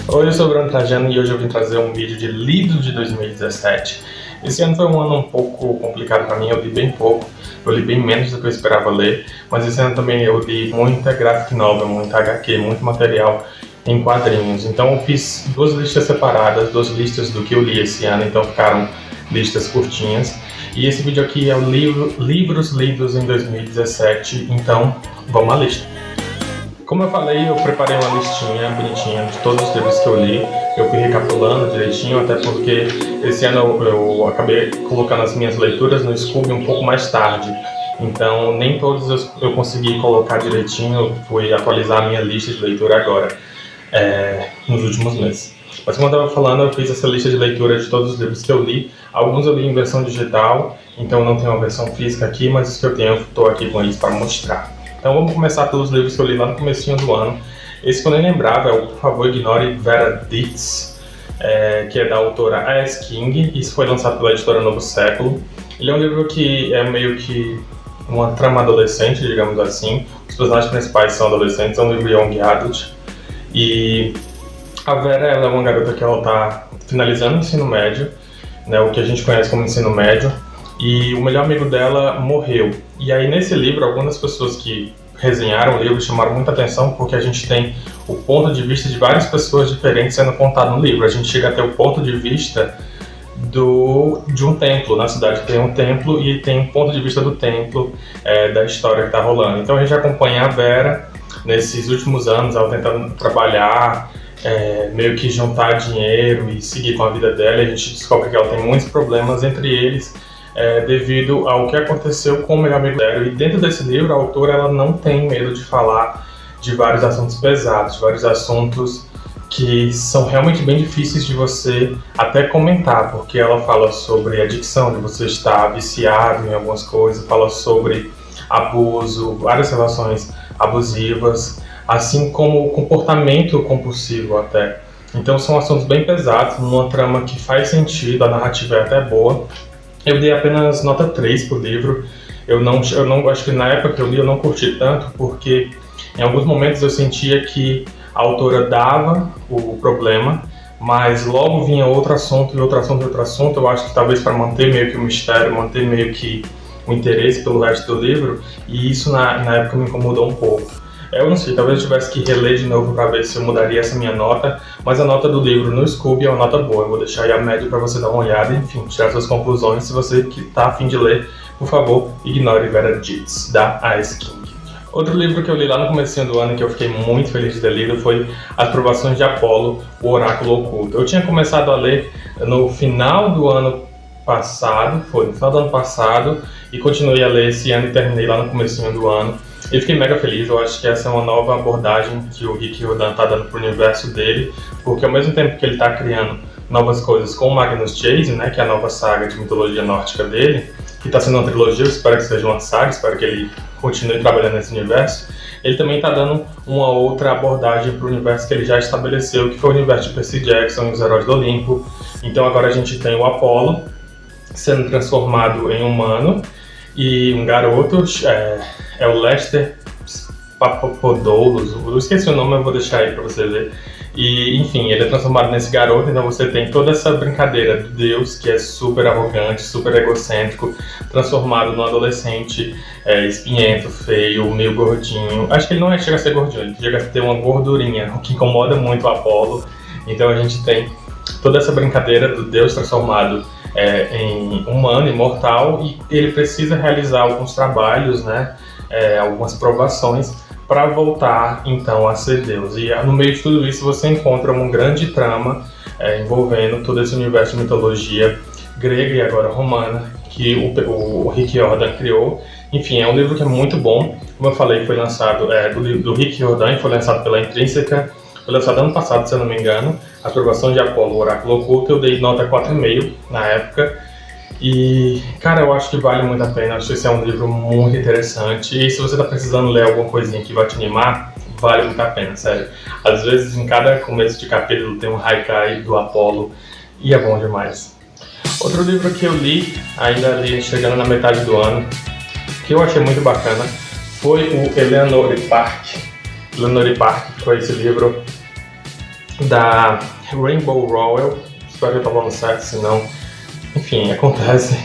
Oi, eu sou o Bruno Trajano e hoje eu vim trazer um vídeo de livros de 2017. Esse ano foi um ano um pouco complicado para mim, eu li bem pouco, eu li bem menos do que eu esperava ler, mas esse ano também eu li muita graphic novel, muita HQ, muito material em quadrinhos. Então eu fiz duas listas separadas, duas listas do que eu li esse ano, então ficaram listas curtinhas. E esse vídeo aqui é o livros lidos em 2017, então vamos à lista. Como eu falei, eu preparei uma listinha bonitinha de todos os livros que eu li. Eu fui recapitulando direitinho, até porque esse ano eu acabei colocando as minhas leituras no Scooby um pouco mais tarde. Então, nem todos eu consegui colocar direitinho, eu fui atualizar a minha lista de leitura agora, nos últimos meses. Mas como eu estava falando, eu fiz essa lista de leitura de todos os livros que eu li. Alguns eu li em versão digital, então não tenho uma versão física aqui, mas os que eu tenho eu estou aqui com eles para mostrar. Então vamos começar pelos livros que eu li lá no comecinho do ano. Esse que eu nem lembrava é o Por Favor Ignore Vera Dietz, que é da autora A.S. King. Isso foi lançado pela editora Novo Século. Ele é um livro que é meio que uma trama adolescente, digamos assim. Os personagens principais são adolescentes, é um livro young adult. E a Vera, ela é uma garota que ela está finalizando o ensino médio, né, o que a gente conhece como ensino médio. E o melhor amigo dela morreu. E aí nesse livro, algumas pessoas que resenharam o livro chamaram muita atenção porque a gente tem o ponto de vista de várias pessoas diferentes sendo contado no livro. A gente chega a ter o ponto de vista de um templo. Na cidade tem um templo e tem um ponto de vista do templo, da história que está rolando. Então a gente acompanha a Vera nesses últimos anos, ela tentando trabalhar, meio que juntar dinheiro e seguir com a vida dela. E a gente descobre que ela tem muitos problemas, entre eles devido ao que aconteceu com o melhor amigo dela. E dentro desse livro, a autora ela não tem medo de falar de vários assuntos pesados, de vários assuntos que são realmente bem difíceis de você até comentar, porque ela fala sobre adicção, de você estar viciado em algumas coisas, fala sobre abuso, várias relações abusivas, assim como comportamento compulsivo até. Então são assuntos bem pesados, numa trama que faz sentido, a narrativa é até boa. Eu dei apenas nota 3 pro livro. Eu não acho que na época que eu li eu não curti tanto, porque em alguns momentos eu sentia que a autora dava o problema, mas logo vinha outro assunto e outro assunto e outro assunto. Eu acho que talvez para manter meio que o mistério, manter meio que o interesse pelo resto do livro, e isso na época me incomodou um pouco. Eu não sei, talvez eu tivesse que reler de novo para ver se eu mudaria essa minha nota, mas a nota do livro no Scooby é uma nota boa. Eu vou deixar aí a média para você dar uma olhada e, enfim, tirar suas conclusões. Se você que está a fim de ler, por favor, ignore Vera Dietz, da A.S. King. Outro livro que eu li lá no comecinho do ano e que eu fiquei muito feliz de ter lido foi As Provações de Apolo, o Oráculo Oculto. Eu tinha começado a ler no final do ano passado, e continuei a ler esse ano e terminei lá no comecinho do ano. Eu fiquei mega feliz, eu acho que essa é uma nova abordagem que o Rick Riordan está dando para o universo dele, porque ao mesmo tempo que ele está criando novas coisas com o Magnus Chase, né, que é a nova saga de mitologia nórdica dele, que está sendo uma trilogia, eu espero que seja uma saga, espero que ele continue trabalhando nesse universo, ele também está dando uma outra abordagem para o universo que ele já estabeleceu, que foi o universo de Percy Jackson e os Heróis do Olimpo. Então agora a gente tem o Apolo sendo transformado em humano, e um garoto, é o Lester Papadopoulos, eu esqueci o nome, eu vou deixar aí pra você ver. E, enfim, ele é transformado nesse garoto, então você tem toda essa brincadeira do Deus, que é super arrogante, super egocêntrico, transformado num adolescente espinhento, feio, meio gordinho. Acho que ele não chega a ser gordinho, ele chega a ter uma gordurinha, o que incomoda muito o Apolo. Então a gente tem toda essa brincadeira do Deus transformado em humano, imortal, e ele precisa realizar alguns trabalhos, né, algumas provações para voltar então a ser Deus. E no meio de tudo isso você encontra uma grande trama envolvendo todo esse universo de mitologia grega e agora romana que o Rick Riordan criou. Enfim, é um livro que é muito bom. Como eu falei, foi lançado do Rick Riordan, foi lançado pela Intrínseca. Foi lançado ano passado, se eu não me engano, A Provação de Apolo, o Oráculo Oculto. Eu dei nota 4,5 na época. E, cara, eu acho que vale muito a pena. Eu acho que esse é um livro muito interessante. E se você está precisando ler alguma coisinha que vai te animar, vale muito a pena, sério. Às vezes, em cada começo de capítulo, tem um haikai do Apolo. E é bom demais. Outro livro que eu li, ainda ali chegando na metade do ano, que eu achei muito bacana, foi o Eleanor Park. Eleanor Park, que foi esse livro da Rainbow Rowell, espero que eu estou falando certo, se não, enfim, acontece.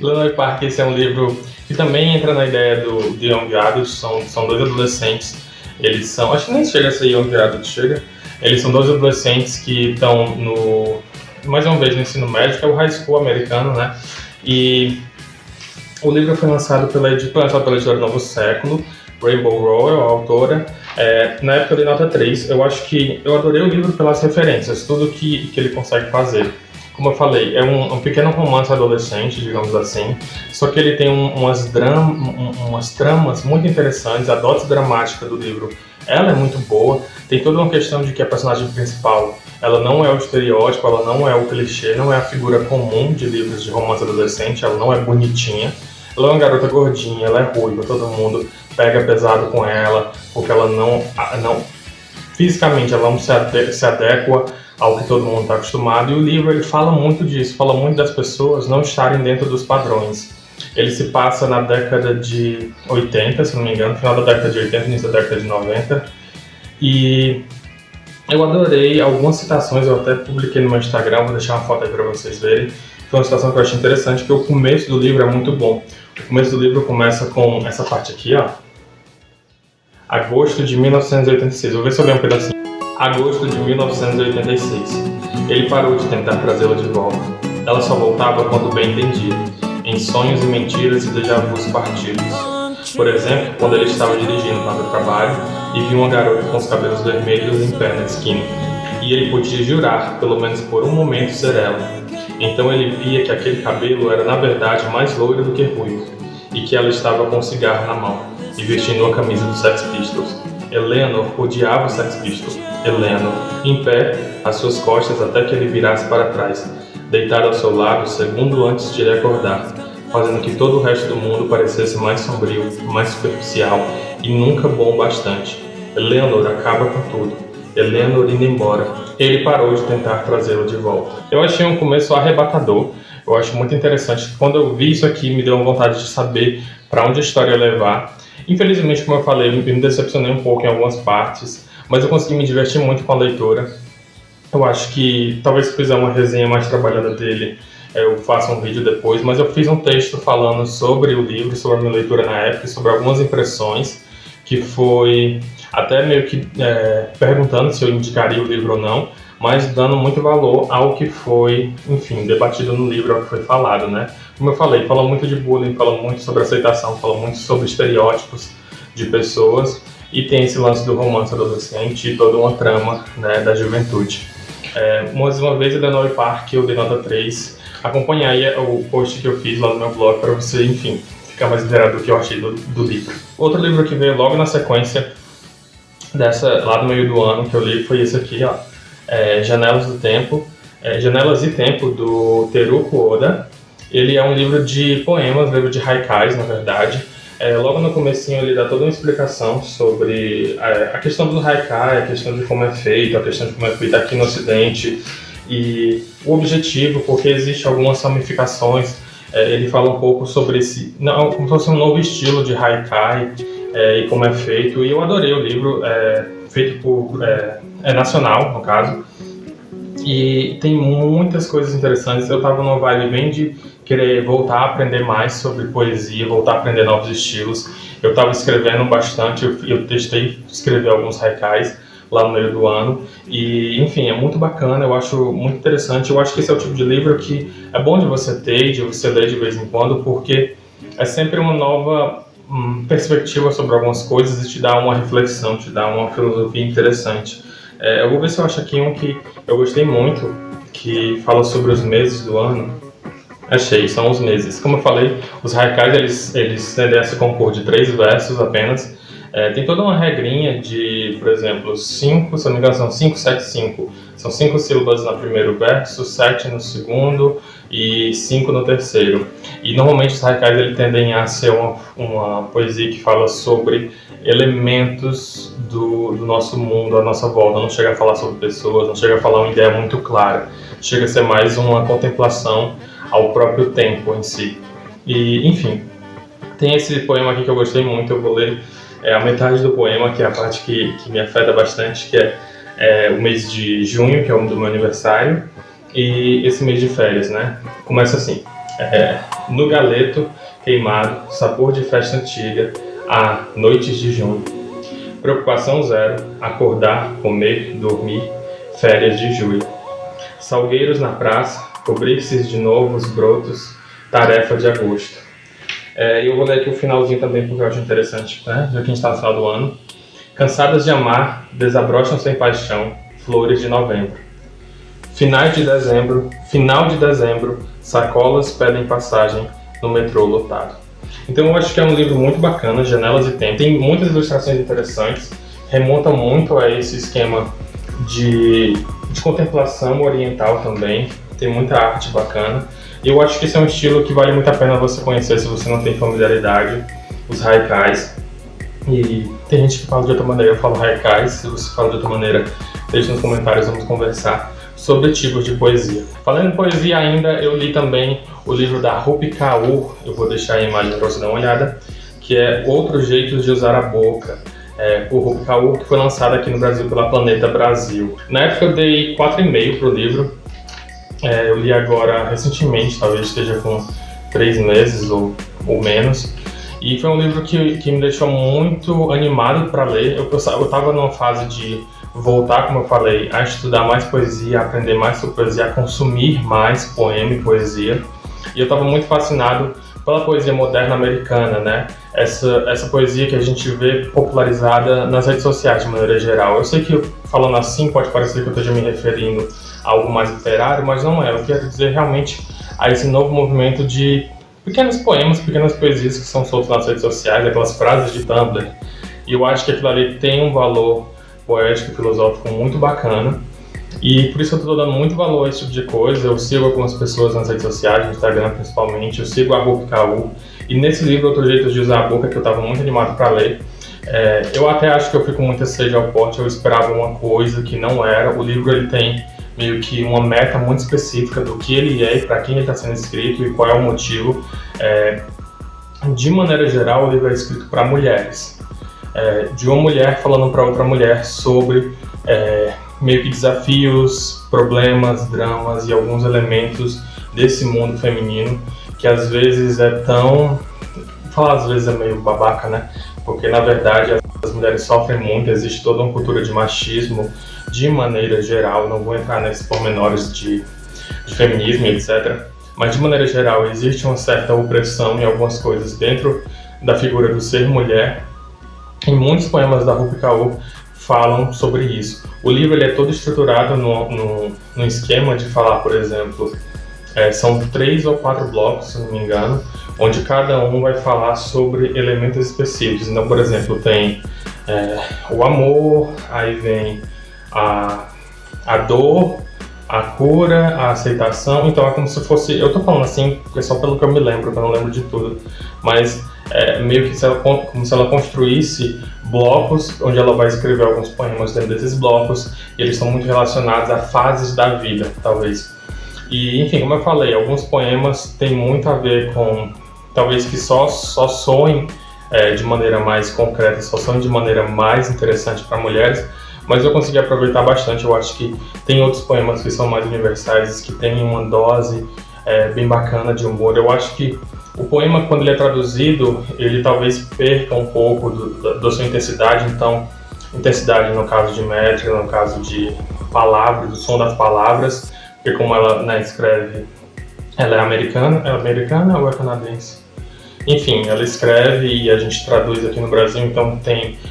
Lenoir Park, esse é um livro que também entra na ideia de Young Adult, são dois adolescentes, eles são, acho que nem chega a ser Young Adult, chega, eles são dois adolescentes que estão mais uma vez no ensino médio, que é o high school americano, né, e o livro foi lançado pela editora Novo Século, Rainbow Rowell, a autora. Na época eu dei nota 3, eu acho que eu adorei o livro pelas referências, tudo que ele consegue fazer. Como eu falei, é um pequeno romance adolescente, digamos assim, só que ele tem umas tramas muito interessantes, a dose dramática do livro, ela é muito boa, tem toda uma questão de que a personagem principal, ela não é o estereótipo, ela não é o clichê, não é a figura comum de livros de romance adolescente, ela não é bonitinha, ela é uma garota gordinha, ela é ruiva, todo mundo pega pesado com ela, porque ela não fisicamente ela não se adequa ao que todo mundo está acostumado, e o livro ele fala muito disso, fala muito das pessoas não estarem dentro dos padrões. Ele se passa na década de 80, se não me engano, final da década de 80, início da década de 90, e eu adorei algumas citações, eu até publiquei no meu Instagram, vou deixar uma foto aí para vocês verem. Foi uma citação que eu achei interessante, que o começo do livro é muito bom. O começo do livro começa com essa parte aqui, ó. Agosto de 1986. Vou ver se eu leio um pedacinho. Agosto de 1986. Ele parou de tentar trazê-la de volta. Ela só voltava quando bem entendia, em sonhos e mentiras e déjà vus partidos. Por exemplo, quando ele estava dirigindo para o trabalho e viu uma garota com os cabelos vermelhos em pé na esquina. E ele podia jurar, pelo menos por um momento, ser ela. Então ele via que aquele cabelo era na verdade mais loiro do que ruivo, e que ela estava com um cigarro na mão e vestindo a camisa dos Sex Pistols. Eleanor odiava os Sex Pistols. Eleanor, em pé, às suas costas até que ele virasse para trás, deitado ao seu lado segundo antes de ele acordar, fazendo que todo o resto do mundo parecesse mais sombrio, mais superficial e nunca bom bastante. Eleanor acaba com tudo. Eleanor indo embora. Ele parou de tentar trazê-la de volta. Eu achei um começo arrebatador. Eu acho muito interessante. Quando eu vi isso aqui, me deu uma vontade de saber para onde a história ia levar. Infelizmente, como eu falei, eu me decepcionei um pouco em algumas partes, mas eu consegui me divertir muito com a leitura. Eu acho que, talvez se fizer uma resenha mais trabalhada dele, eu faça um vídeo depois, mas eu fiz um texto falando sobre o livro, sobre a minha leitura na época, sobre algumas impressões, que foi até meio que perguntando se eu indicaria o livro ou não, mas dando muito valor ao que foi, enfim, debatido no livro, ao que foi falado, né? Como eu falei, fala muito de bullying, fala muito sobre aceitação, fala muito sobre estereótipos de pessoas, e tem esse lance do romance adolescente e toda uma trama, né, da juventude. Mais uma vez, Lenoir Park, eu dei nota 3. Acompanhe aí o post que eu fiz lá no meu blog para você, enfim, ficar mais inteirado do que eu achei do livro. Outro livro que veio logo na sequência lá do meio do ano que eu li foi esse aqui, ó, Janelas e Tempo, do Teruko Oda. Ele é um livro de poemas, um livro de haikais, na verdade. Logo no comecinho ele dá toda uma explicação sobre a questão do haikai, a questão de como é feito, a questão de como é feito aqui no Ocidente, e o objetivo, porque existem algumas ramificações. Ele fala um pouco sobre como se fosse um novo estilo de haikai, e como é feito, e eu adorei o livro, feito por... é nacional, no caso, e tem muitas coisas interessantes. Eu estava numa vibe bem de querer voltar a aprender mais sobre poesia, voltar a aprender novos estilos. Eu estava escrevendo bastante, eu testei escrever alguns haikais lá no meio do ano, e enfim, é muito bacana, eu acho muito interessante. Eu acho que esse é o tipo de livro que é bom de você ter, de você ler de vez em quando, porque é sempre uma nova perspectiva sobre algumas coisas e te dá uma reflexão, te dá uma filosofia interessante. Eu vou ver se eu acho aqui um que eu gostei muito, que fala sobre os meses do ano. Achei, são os meses. Como eu falei, os haikais eles tendem a se compor de 3 versos apenas. Tem toda uma regrinha de, por exemplo, 5, se não me engano, são 5, 7, 5. São 5 sílabas no primeiro verso, 7 no segundo e 5 no terceiro. E normalmente os haikais eles tendem a ser uma poesia que fala sobre elementos do nosso mundo, à nossa volta. Não chega a falar sobre pessoas, não chega a falar uma ideia muito clara. Chega a ser mais uma contemplação ao próprio tempo em si. E, enfim, tem esse poema aqui que eu gostei muito, eu vou ler a metade do poema, que é a parte que me afeta bastante, que é: o mês de junho, que é o do meu aniversário, e esse mês de férias, né? Começa assim: no galeto queimado, sabor de festa antiga, há noites de junho. Preocupação zero, acordar, comer, dormir, férias de julho. Salgueiros na praça, cobrir-se de novos brotos, tarefa de agosto. Eu vou ler aqui o finalzinho também porque eu acho interessante, né? Já que a gente está no final do ano. Cansadas de amar, desabrocham sem paixão, flores de novembro. Final de dezembro, sacolas pedem passagem no metrô lotado. Então eu acho que é um livro muito bacana, Janelas e Tempo. Tem muitas ilustrações interessantes, remonta muito a esse esquema de contemplação oriental também. Tem muita arte bacana. E eu acho que esse é um estilo que vale muito a pena você conhecer se você não tem familiaridade, os haikais. E tem gente que fala de outra maneira, eu falo haikais. Se você fala de outra maneira, deixe nos comentários, vamos conversar sobre tipos de poesia. Falando em poesia ainda, eu li também o livro da Rupi Kaur, eu vou deixar a imagem para você dar uma olhada, que é Outros Jeitos de Usar a Boca, por Rupi Kaur, que foi lançado aqui no Brasil pela Planeta Brasil. Na época eu dei 4,5 para o livro, eu li agora recentemente, talvez esteja com 3 meses ou menos, e foi um livro que me deixou muito animado para ler. Eu estava numa fase de voltar, como eu falei, a estudar mais poesia, a aprender mais sobre poesia, a consumir mais poema e poesia. E eu estava muito fascinado pela poesia moderna americana, né? Essa poesia que a gente vê popularizada nas redes sociais de maneira geral. Eu sei que falando assim pode parecer que eu esteja me referindo a algo mais literário, mas não é. Eu quero dizer realmente a esse novo movimento de pequenos poemas, pequenas poesias que são soltas nas redes sociais, aquelas frases de Tumblr. E eu acho que aquilo ali tem um valor poético e filosófico muito bacana, e por isso eu estou dando muito valor a esse tipo de coisa. Eu sigo algumas pessoas nas redes sociais, no Instagram principalmente, eu sigo a Rupi Kaur, e nesse livro Outros Jeitos de Usar a Boca, que eu estava muito animado para ler, eu até acho que eu fui com muita sede ao pote, eu esperava uma coisa que não era. O livro ele tem meio que uma meta muito específica do que ele é e para quem ele está sendo escrito e qual é o motivo. De maneira geral, o livro é escrito para mulheres. De uma mulher falando para outra mulher sobre meio que desafios, problemas, dramas e alguns elementos desse mundo feminino que às vezes é tão... falar às vezes é meio babaca, né? Porque na verdade as mulheres sofrem muito, existe toda uma cultura de machismo de maneira geral. Não vou entrar nesses pormenores de feminismo, etc. Mas de maneira geral existe uma certa opressão em algumas coisas dentro da figura do ser mulher. E muitos poemas da Rupi Kaur falam sobre isso. O livro ele é todo estruturado no esquema de falar, por exemplo, são 3 ou 4 blocos, se não me engano, onde cada um vai falar sobre elementos específicos. Então, por exemplo, tem o amor, aí vem a dor, a cura, a aceitação. Então é como se fosse, eu tô falando assim, é só pelo que eu me lembro, que eu não lembro de tudo, mas meio que como se ela construísse blocos, onde ela vai escrever alguns poemas dentro desses blocos, e eles estão muito relacionados a fases da vida, talvez. E, enfim, como eu falei, alguns poemas têm muito a ver com, talvez que só soem de maneira mais concreta, só soem de maneira mais interessante para mulheres, mas eu consegui aproveitar bastante. Eu acho que tem outros poemas que são mais universais, que têm uma dose bem bacana de humor. Eu acho que o poema, quando ele é traduzido, ele talvez perca um pouco da sua intensidade. Então, intensidade no caso de métrica, no caso de palavras, do som das palavras, porque como ela escreve, ela é americana ou é canadense? Enfim, ela escreve e a gente traduz aqui no Brasil, então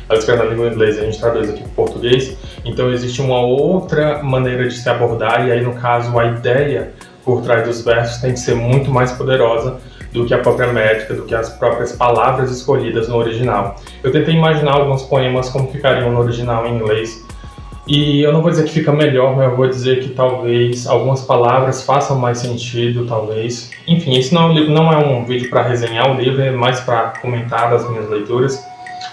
ela escreve na língua inglesa e a gente traduz aqui para o português, então existe uma outra maneira de se abordar, e aí no caso a ideia por trás dos versos tem que ser muito mais poderosa do que a própria métrica, do que as próprias palavras escolhidas no original. Eu tentei imaginar alguns poemas como ficariam no original em inglês, e eu não vou dizer que fica melhor, mas eu vou dizer que talvez algumas palavras façam mais sentido, talvez. Enfim, esse não é um vídeo para resenhar o livro, é mais para comentar das minhas leituras.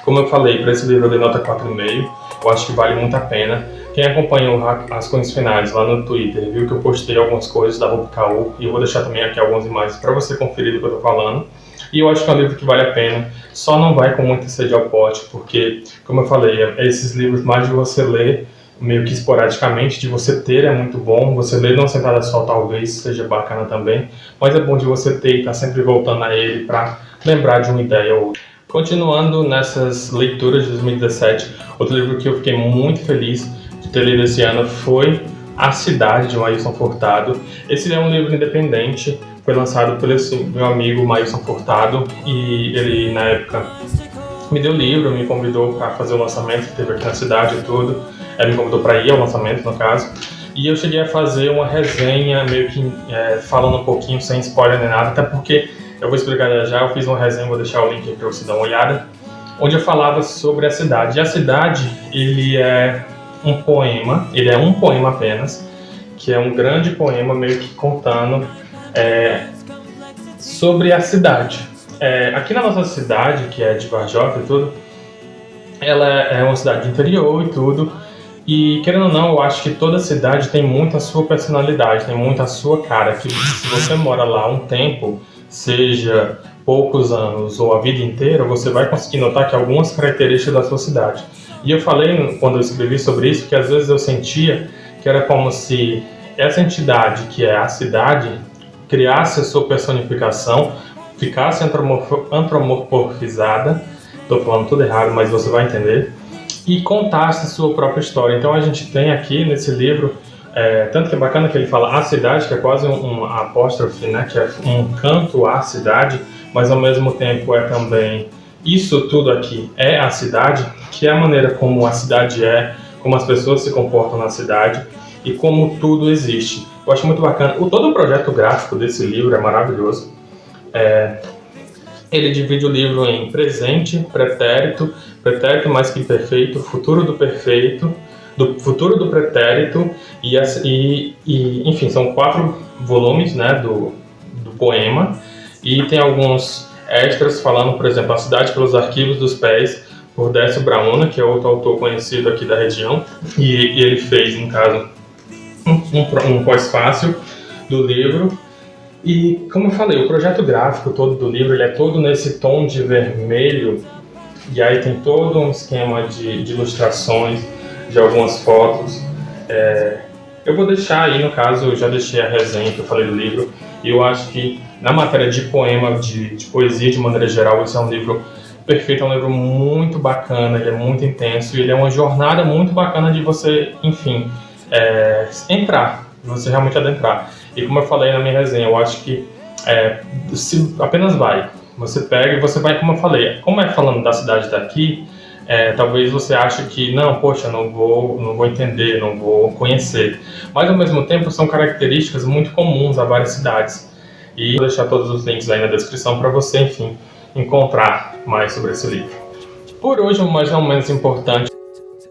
Como eu falei, para esse livro eu dei nota 4,5, eu acho que vale muito a pena. Quem acompanhou as Cunhas Finais lá no Twitter viu que eu postei algumas coisas da Rupi Kaur, e eu vou deixar também aqui algumas imagens para você conferir do que eu estou falando. E eu acho que é um livro que vale a pena, só não vai com muita sede ao pote, porque, como eu falei, esses livros mais de você ler, meio que esporadicamente, de você ter é muito bom, você ler numa sentada só talvez seja bacana também, mas é bom de você ter e estar sempre voltando a ele para lembrar de uma ideia ou outra. Continuando nessas leituras de 2017, outro livro que eu fiquei muito feliz de ter lido esse ano foi A Cidade, de Maílson Furtado. Esse é um livro independente, foi lançado pelo meu amigo Maílson Furtado, e ele, na época, me deu o livro, me convidou para fazer o lançamento que teve aqui na cidade e tudo. Ele me convidou para ir ao lançamento, no caso. E eu cheguei a fazer uma resenha, meio que falando um pouquinho, sem spoiler nem nada, até porque eu vou explicar já, eu fiz uma resenha, vou deixar o link aqui para você dar uma olhada, onde eu falava sobre a cidade. E a cidade, ele é um poema apenas, que é um grande poema meio que contando sobre a cidade. Aqui na nossa cidade, que é de Varjota e tudo, ela é uma cidade de interior e tudo, e querendo ou não, eu acho que toda cidade tem muito a sua personalidade, tem muito a sua cara, que se você mora lá um tempo, seja poucos anos ou a vida inteira, você vai conseguir notar que algumas características da sua cidade. E eu falei, quando eu escrevi sobre isso, que às vezes eu sentia que era como se essa entidade, que é a cidade, criasse a sua personificação, ficasse antropomorfizada, estou falando tudo errado, mas você vai entender, e contasse a sua própria história. Então a gente tem aqui nesse livro, tanto que é bacana que ele fala a cidade, que é quase um apóstrofe, né, que é um canto à cidade, mas ao mesmo tempo é também isso tudo aqui é a cidade, que é a maneira como a cidade é, como as pessoas se comportam na cidade e como tudo existe. Eu acho muito bacana. Todo o projeto gráfico desse livro é maravilhoso. Ele divide o livro em presente, pretérito, pretérito mais que perfeito, futuro do perfeito, do futuro do pretérito e enfim, são 4 volumes, né, do poema, e tem alguns extras falando, por exemplo, a cidade pelos arquivos dos pés, por Décio Brauna, que é outro autor conhecido aqui da região, e ele fez, no caso, um pós-fácil do livro. E, como eu falei, o projeto gráfico todo do livro, ele é todo nesse tom de vermelho, e aí tem todo um esquema de ilustrações, de algumas fotos. Eu vou deixar aí, no caso, eu já deixei a resenha que eu falei do livro, e eu acho que na matéria de poema, de poesia de maneira geral, esse é um livro perfeito, é um livro muito bacana, ele é muito intenso, e ele é uma jornada muito bacana de você, enfim, entrar, de você realmente adentrar. E como eu falei na minha resenha, eu acho que se apenas vai, você pega e você vai, como eu falei, como é falando da cidade daqui, talvez você ache que, não, poxa, não vou entender, não vou conhecer. Mas, ao mesmo tempo, são características muito comuns a várias cidades. E vou deixar todos os links aí na descrição para você, enfim, encontrar mais sobre esse livro. Por hoje, o mais ou menos importante,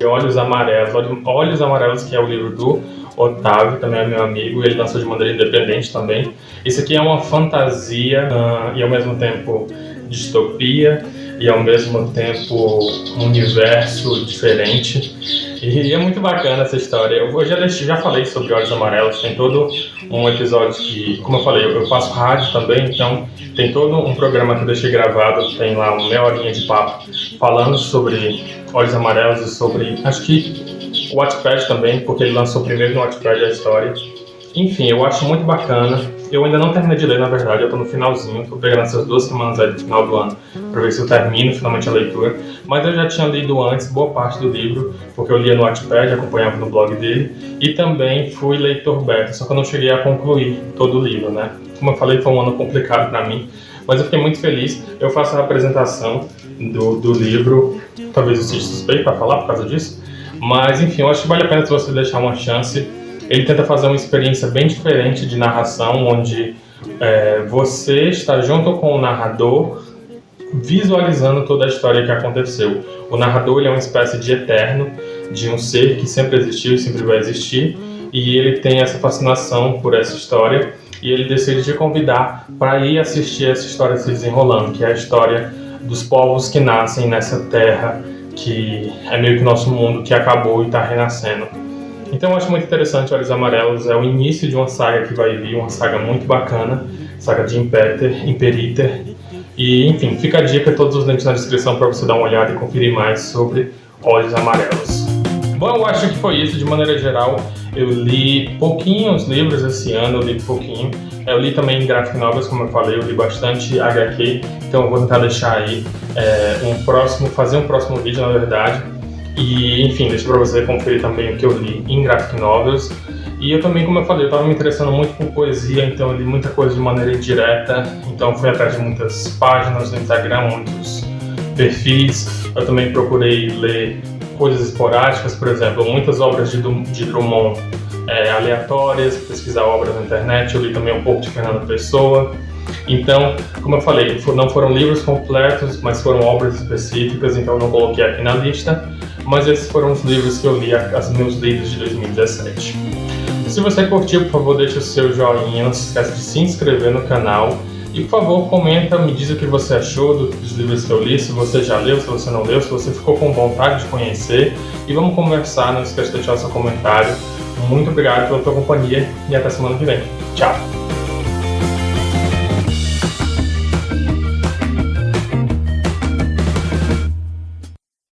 Olhos Amarelos. Olhos Amarelos, que é o livro do Otávio, também é meu amigo, ele lançou de maneira independente também. Isso aqui é uma fantasia e, ao mesmo tempo, distopia, e ao mesmo tempo um universo diferente, e é muito bacana essa história. Eu já falei sobre Olhos Amarelos, tem todo um episódio que, como eu falei, eu faço rádio também, então tem todo um programa que eu deixei gravado, tem lá uma meia horinha de papo falando sobre Olhos Amarelos e sobre, acho que o Wattpad também, porque ele lançou primeiro no Wattpad a história. Enfim, eu acho muito bacana. Eu ainda não terminei de ler, na verdade, eu tô no finalzinho, tô pegando essas 2 semanas aí do final do ano para ver se eu termino finalmente a leitura. Mas eu já tinha lido antes boa parte do livro, porque eu lia no Wattpad, acompanhava no blog dele, e também fui leitor beta, só que eu não cheguei a concluir todo o livro, né? Como eu falei, foi um ano complicado para mim, mas eu fiquei muito feliz. Eu faço a apresentação do livro, talvez eu seja suspeito para falar por causa disso, mas enfim, eu acho que vale a pena se você deixar uma chance. Ele tenta fazer uma experiência bem diferente de narração, onde você está junto com o narrador, visualizando toda a história que aconteceu. O narrador, ele é uma espécie de eterno, de um ser que sempre existiu e sempre vai existir, e ele tem essa fascinação por essa história, e ele decide te convidar para ir assistir essa história se desenrolando, que é a história dos povos que nascem nessa terra, que é meio que nosso mundo que acabou e está renascendo. Então eu acho muito interessante. Olhos Amarelos é o início de uma saga que vai vir, uma saga muito bacana, saga de Imperiter. E enfim, fica a dica, todos os links na descrição para você dar uma olhada e conferir mais sobre Olhos Amarelos. Bom, eu acho que foi isso de maneira geral. Eu li pouquinhos livros esse ano, eu li pouquinho. Eu li também graphic novels, como eu falei, eu li bastante HQ, então eu vou tentar deixar aí fazer um próximo vídeo, na verdade. E, enfim, deixa pra você conferir também o que eu li em graphic novels. E eu também, como eu falei, eu estava me interessando muito por poesia, então eu li muita coisa de maneira indireta. Então fui atrás de muitas páginas no Instagram, muitos perfis. Eu também procurei ler coisas esporádicas, por exemplo, muitas obras de Drummond aleatórias, pesquisar obras na internet. Eu li também um pouco de Fernando Pessoa. Então, como eu falei, não foram livros completos, mas foram obras específicas, então eu não coloquei aqui na lista. Mas esses foram os livros que eu li, os meus livros de 2017. Se você curtiu, por favor, deixe o seu joinha, não se esqueça de se inscrever no canal. E, por favor, comenta, me diz o que você achou dos livros que eu li, se você já leu, se você não leu, se você ficou com vontade de conhecer. E vamos conversar, não esqueça de deixar o seu comentário. Muito obrigado pela tua companhia e até semana que vem. Tchau!